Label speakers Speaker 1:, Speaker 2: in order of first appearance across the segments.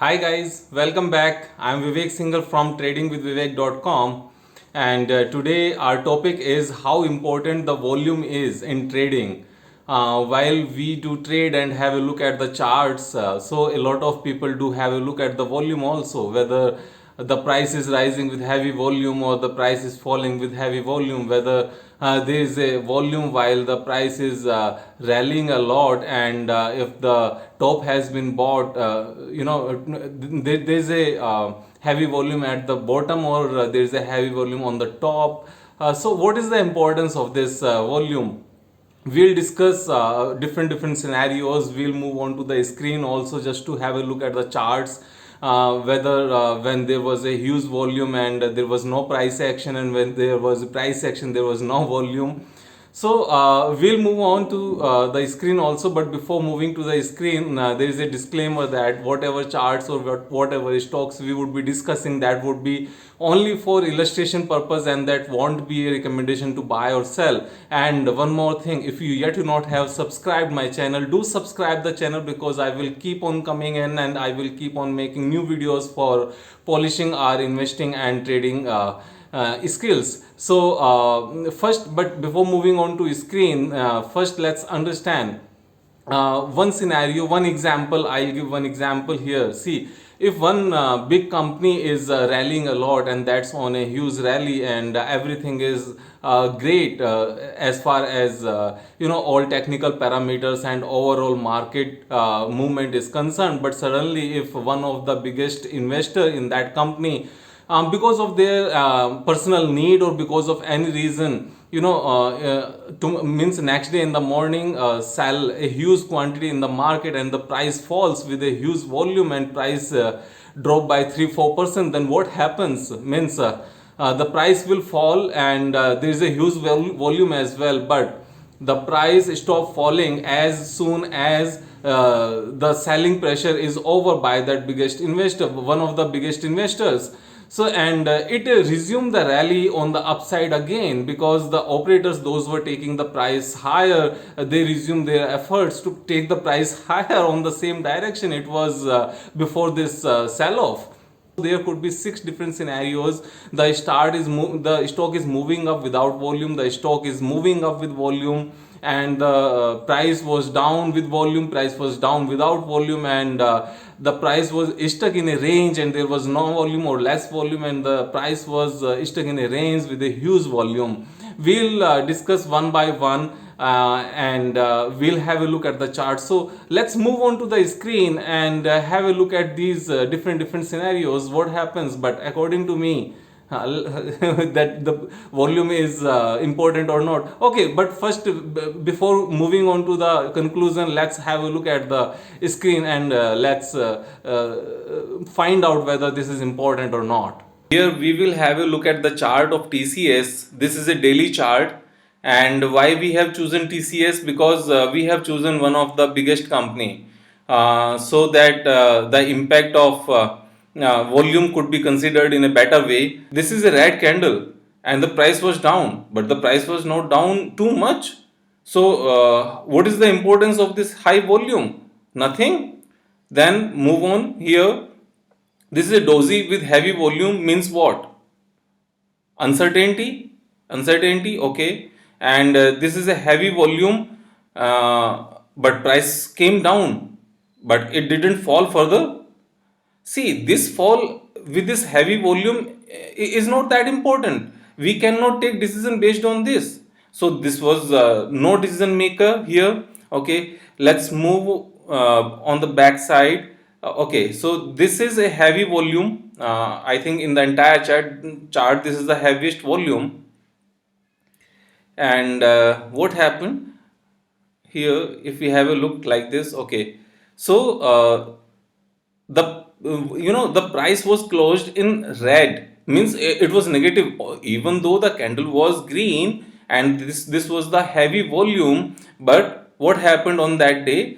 Speaker 1: Hi guys, welcome back. I'm Vivek Singhal from tradingwithvivek.com, and today our topic is how important the volume is in trading. While we do trade and have a look at the charts, so a lot of people do have a look at the volume also, whether the price is rising with heavy volume or the price is falling with heavy volume, whether there is a volume while the price is rallying a lot, and if the top has been bought, there's a heavy volume at the bottom, or there's a heavy volume on the top. So what is the importance of this volume? We'll discuss different scenarios. We'll move on to the screen also just to have a look at the charts, whether when there was a huge volume and there was no price action, and when there was price action there was no volume. So we'll move on to the screen also, but before moving to the screen, there is a disclaimer that whatever charts or whatever stocks we would be discussing, that would be only for illustration purpose, and that won't be a recommendation to buy or sell. And one more thing, if you yet do not have subscribed my channel, do subscribe the channel, because I will keep on coming in and I will keep on making new videos for polishing our investing and trading skills. So first, but before moving on to screen, first let's understand one scenario, one example. I'll give one example here. See, if one big company is rallying a lot, and that's on a huge rally, and everything is great as far as all technical parameters and overall market movement is concerned, but suddenly if one of the biggest investor in that company, because of their personal need or because of any reason, means next day in the morning, sell a huge quantity in the market, and the price falls with a huge volume, and price drop by 3-4%, then what happens means, the price will fall, and there is a huge volume as well, but the price stop falling as soon as the selling pressure is over by that biggest investor, one of the biggest investors. So, and it resumed the rally on the upside again, because the operators, those were taking the price higher, they resumed their efforts to take the price higher on the same direction it was before this sell off. There could be 6 different scenarios. The stock is moving up without volume, the stock is moving up with volume, and the price was down with volume, price was down without volume, and the price was stuck in a range, and there was no volume or less volume, and the price was stuck in a range with a huge volume. We'll discuss one by one, and we'll have a look at the chart. So let's move on to the screen and have a look at these different scenarios, what happens. But according to me, that the volume is important or not. Okay, but first, before moving on to the conclusion, let's have a look at the screen, and let's find out whether this is important or not. Here we will have a look at the chart of TCS. This is a daily chart, and why we have chosen TCS? Because we have chosen one of the biggest company, so that the impact of volume could be considered in a better way. This is a red candle, and the price was down, but the price was not down too much. So what is the importance of this high volume? Nothing. Then move on here. This is a doji with heavy volume, means what? Uncertainty, okay. And this is a heavy volume, but price came down, but it didn't fall further. See, this fall with this heavy volume is not that important. We cannot take decision based on this. So this was no decision maker here. Okay, let's move on the back side. Okay, so this is a heavy volume. I think in the entire chart, this is the heaviest volume. And what happened here? If we have a look like this, okay. So the the price was closed in red, means it was negative, even though the candle was green, and this was the heavy volume. But what happened on that day?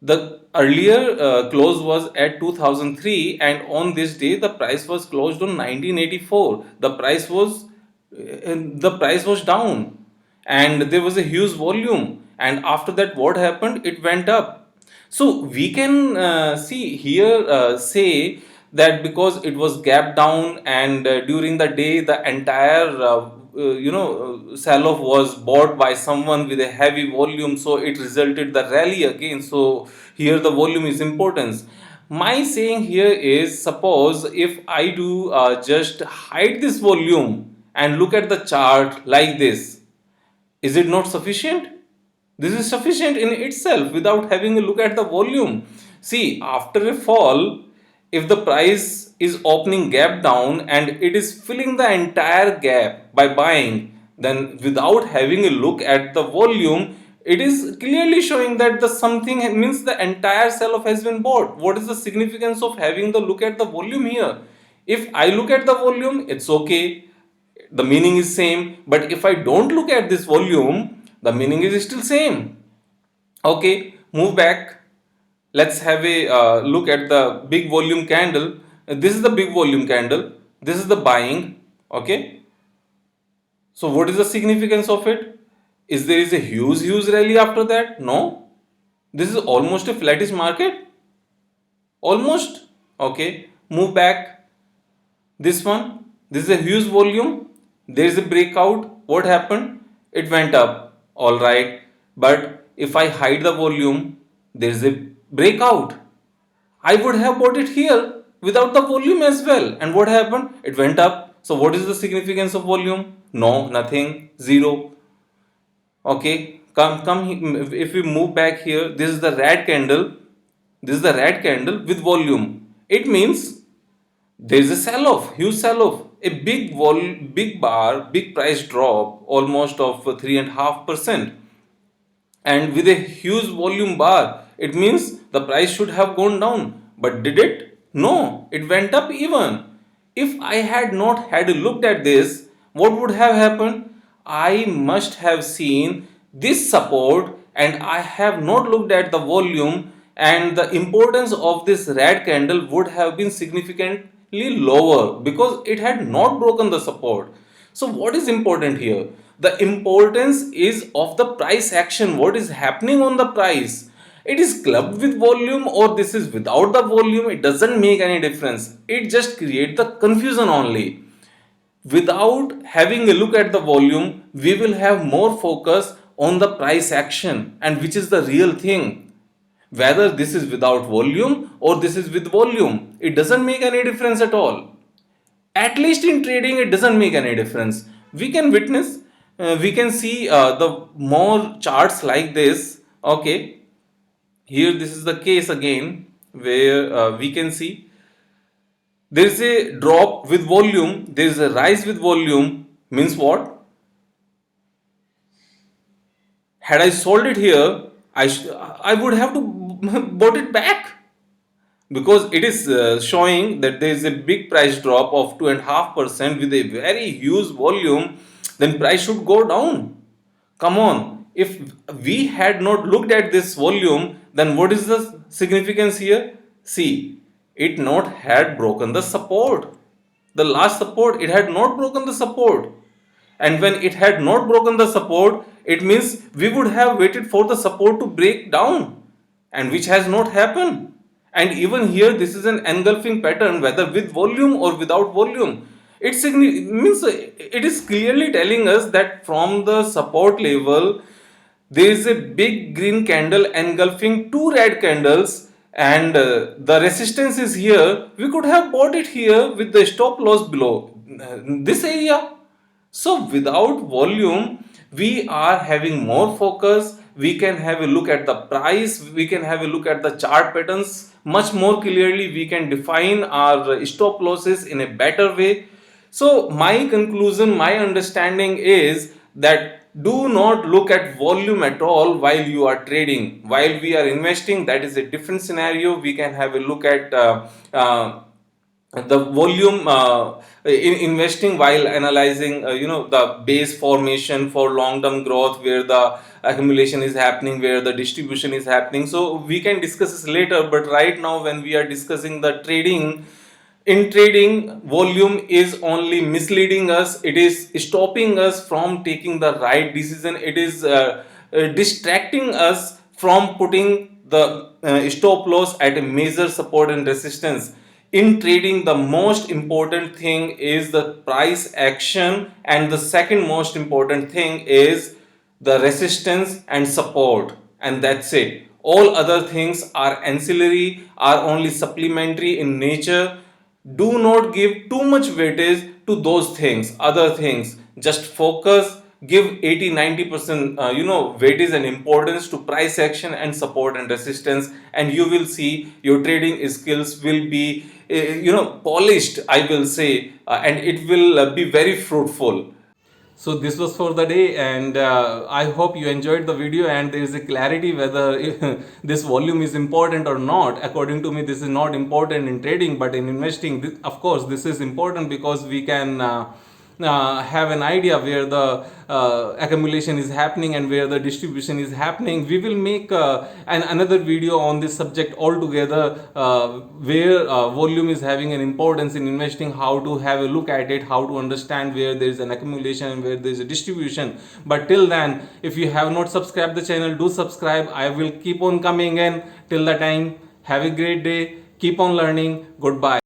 Speaker 1: The earlier close was at 2003, and on this day the price was closed on 1984. The price was down, and there was a huge volume, and after that what happened? It went up. So we can see here, say that because it was gap down, and during the day the entire sell-off was bought by someone with a heavy volume, so it resulted the rally again. So here the volume is importance. My saying here is, suppose if I do just hide this volume and look at the chart like this, is it not sufficient? This is sufficient in itself without having a look at the volume. See, after a fall, if the price is opening gap down and it is filling the entire gap by buying, then without having a look at the volume, it is clearly showing that the something means the entire sell-off has been bought. What is the significance of having the look at the volume here? If I look at the volume, it's okay, the meaning is same, but if I don't look at this volume, the meaning is still same. Okay, move back. Let's have a look at the big volume candle. This is the big volume candle, this is the buying. Okay, so what is the significance of it? Is there is a huge rally after that? No, this is almost a flattish market, almost. Okay, move back. This one, this is a huge volume, there is a breakout. What happened? It went up, all right, but if I hide the volume, there is a breakout. I would have bought it here without the volume as well, and what happened? It went up. So what is the significance of volume? No, nothing, zero. Okay, come if we move back here, this is the red candle, this is the red candle with volume. It means there is a sell-off, huge sell-off, a big bar, big price drop, almost of 3.5%, and with a huge volume bar, it means the price should have gone down. But did it? No, it went up even. If I had not had looked at this, what would have happened? I must have seen this support, and I have not looked at the volume, and the importance of this red candle would have been significantly lower because it had not broken the support. So what is important here? The importance is of the price action, what is happening on the price. It is clubbed with volume or this is without the volume, it doesn't make any difference, it just creates the confusion only. Without having a look at the volume, we will have more focus on the price action, and which is the real thing. Whether this is without volume or this is with volume, it doesn't make any difference at all. At least in trading, it doesn't make any difference. We can witness, we can see the more charts like this. Okay, here this is the case again, where we can see there is a drop with volume, there is a rise with volume. Means what? Had I sold it here, I would have to bought it back, because it is showing that there is a big price drop of 2.5% with a very huge volume. Then price should go down. Come on, if we had not looked at this volume, then what is the significance here? See, it not had broken the support, the last support, it had not broken the support. And when it had not broken the support, it means we would have waited for the support to break down, and which has not happened. And even here, this is an engulfing pattern, whether with volume or without volume. Means it is clearly telling us that from the support level, there is a big green candle engulfing two red candles, and the resistance is here. We could have bought it here with the stop loss below this area. So without volume, we are having more focus. We can have a look at the price. We can have a look at the chart patterns much more clearly. We can define our stop losses in a better way. So my conclusion, my understanding is that do not look at volume at all while you are trading. While we are investing, that is a different scenario. We can have a look at the volume in investing while analyzing the base formation for long term growth, where the accumulation is happening, where the distribution is happening. So we can discuss this later, but right now when we are discussing the trading, in trading, volume is only misleading us, it is stopping us from taking the right decision, it is distracting us from putting the stop loss at a major support and resistance. In trading, the most important thing is the price action, and the second most important thing is the resistance and support, and that's it. All other things are ancillary, are only supplementary in nature. Do not give too much weightage to those things, other things. Just focus, give 80-90% weightage and importance to price action and support and resistance, and you will see your trading skills will be polished, I will say, and it will be very fruitful. So this was for the day, and I hope you enjoyed the video and there is a clarity whether this volume is important or not. According to me, this is not important in trading, but in investing, of course, this is important because we can have an idea where the accumulation is happening and where the distribution is happening. We will make another video on this subject altogether, where volume is having an importance in investing, how to have a look at it, how to understand where there is an accumulation and where there is a distribution. But till then, if you have not subscribed the channel, do subscribe. I will keep on coming in. Till the time, have a great day, keep on learning. Goodbye.